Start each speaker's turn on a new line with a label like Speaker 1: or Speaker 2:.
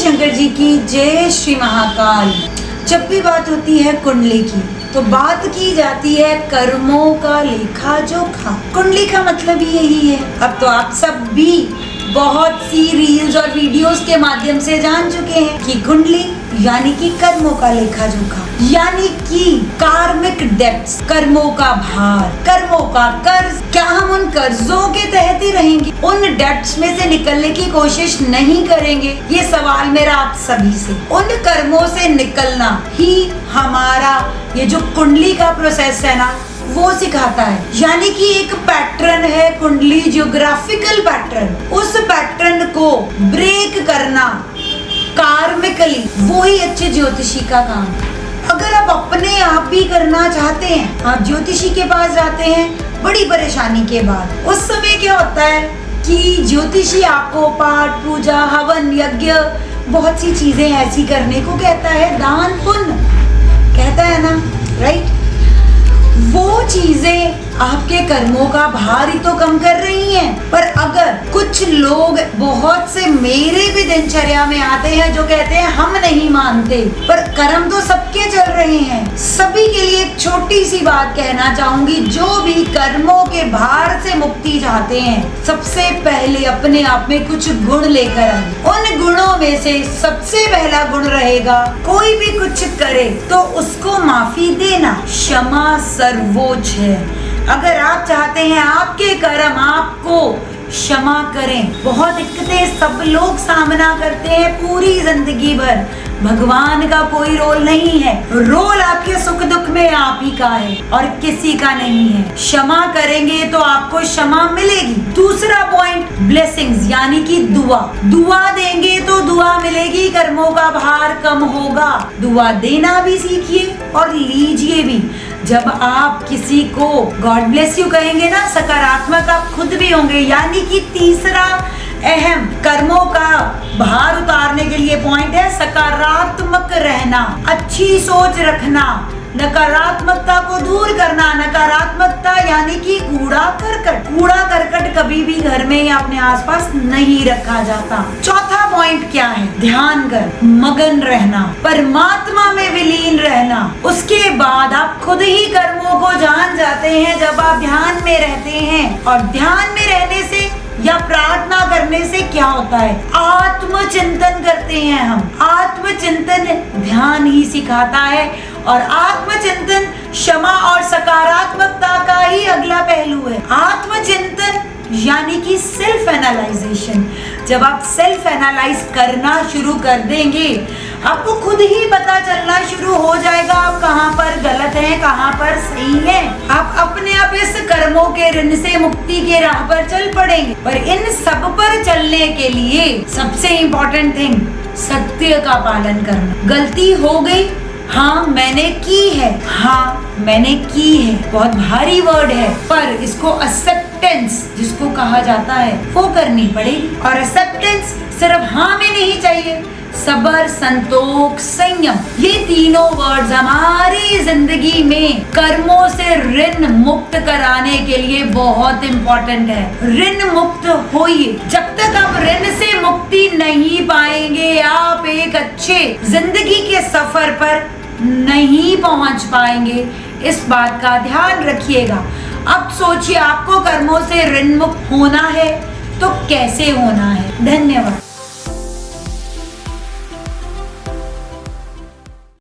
Speaker 1: शंकर जी की जय, श्री महाकाल। जब भी बात होती है कुंडली की तो बात की जाती है कर्मों का लेखा जोखा। कुंडली का मतलब ही यही है। अब तो आप सब भी बहुत सी रील्स और वीडियोस के माध्यम से जान चुके हैं कि कुंडली यानी कि कर्मों का लेखा जोखा, यानी कि कार्मिक डेब्ट्स, कर्मों का भार, कर्मों का कर्ज। क्या हम उन कर्जों के तहत ही रहेंगे, उन डेब्ट्स में से निकलने की कोशिश नहीं करेंगे? ये सवाल मेरा आप सभी से। उन कर्मों से निकलना ही हमारा ये जो कुंडली का प्रोसेस है ना, वो सिखाता है। यानी कि एक पैटर्न है कुंडली, जियोग्राफिकल पैटर्न। उस पैटर्न को ब्रेक करना कार्मिकली, वो ही अच्छे ज्योतिषी का काम। अगर आप अपने आप भी करना चाहते हैं, आप ज्योतिषी के पास जाते हैं बड़ी परेशानी के बाद। उस समय क्या होता है कि ज्योतिषी आपको पाठ, पूजा, हवन, यज्ञ, बहुत सी चीजें ऐसी करने को कहता है, दान पुण्य कहता है ना, राइट? वो चीजें आपके कर्मों का भार ही तो कम कर रही हैं। पर अगर कुछ लोग बहुत से मेरे भी दिनचर्या में आते हैं जो कहते हैं हम नहीं मानते, पर कर्म तो सबके चल रहे हैं। सभी के लिए एक छोटी सी बात कहना चाहूंगी, जो भी कर्मों के भार से मुक्ति चाहते हैं, सबसे पहले अपने आप में कुछ गुण लेकर आए। उन गुणों में से सबसे पहला गुण रहेगा, कोई भी कुछ करे तो उसको माफी देना। क्षमा सर्वोच्च है। अगर आप चाहते हैं आपके कर्म आपको क्षमा करें, बहुत दिक्कतें सब लोग सामना करते हैं पूरी जिंदगी भर, भगवान का कोई रोल नहीं है। रोल आपके सुख दुख में आप ही का है और किसी का नहीं है। क्षमा करेंगे तो आपको क्षमा मिलेगी। दूसरा पॉइंट, ब्लेसिंग्स यानी कि दुआ। दुआ देंगे तो दुआ मिलेगी, कर्मों का भार कम होगा। दुआ देना भी सीखिए और लीजिए भी। जब आप किसी को गॉड ब्लेस यू कहेंगे ना, सकारात्मक आप खुद भी होंगे। यानी कि तीसरा अहम कर्मों का भार उतारने के लिए पॉइंट है सकारात्मक रहना, अच्छी सोच रखना, नकारात्मकता को दूर करना। नकारात्मकता यानी कि कूड़ा करकट। कूड़ा करकट कभी भी घर में या अपने आसपास नहीं रखा जाता। चौथा पॉइंट क्या है? ध्यान कर मगन रहना, परमात्मा में विलीन रहना। उसके बाद आप खुद ही कर्मों को जान जाते हैं जब आप ध्यान में रहते हैं। और ध्यान में रहने से या प्रार्थना करने से क्या होता है? आत्मचिंतन करते हैं हम। आत्मचिंतन ध्यान ही सिखाता है और आत्मचिंतन क्षमा और सकारात्मकता का ही अगला पहलू है। आत्मचिंतन यानी कि सेल्फ एनालाइजेशन। जब आप सेल्फ एनालाइज करना शुरू कर देंगे, आपको खुद ही पता चलना शुरू हो जाएगा आप कहाँ पर गलत हैं, कहाँ पर सही हैं। आप अपने आप इस कर्मों के ऋण से मुक्ति के राह पर चल पड़ेंगे। पर इन सब पर चलने के लिए सबसे इम्पोर्टेंट थिंग, सत्य का पालन करना। गलती हो गई, हाँ मैंने की है, हाँ मैंने की है, बहुत भारी वर्ड है, पर इसको एक्सेप्टेंस जिसको कहा जाता है वो करनी पड़ेगी। और एक्सेप्टेंस सिर्फ हाँ में नहीं चाहिए, सबर, संतोष, संयम, ये तीनों वर्ड्स हमारी जिंदगी में कर्मों से ऋण मुक्त कराने के लिए बहुत इम्पोर्टेंट है। ऋण मुक्त होइए। जब तक आप ऋण से मुक्ति नहीं पाएंगे, आप एक अच्छे जिंदगी के सफर पर नहीं पहुंच पाएंगे। इस बात का ध्यान रखिएगा। अब सोचिए, आपको कर्मों से ऋण मुक्त होना है तो कैसे होना है। धन्यवाद।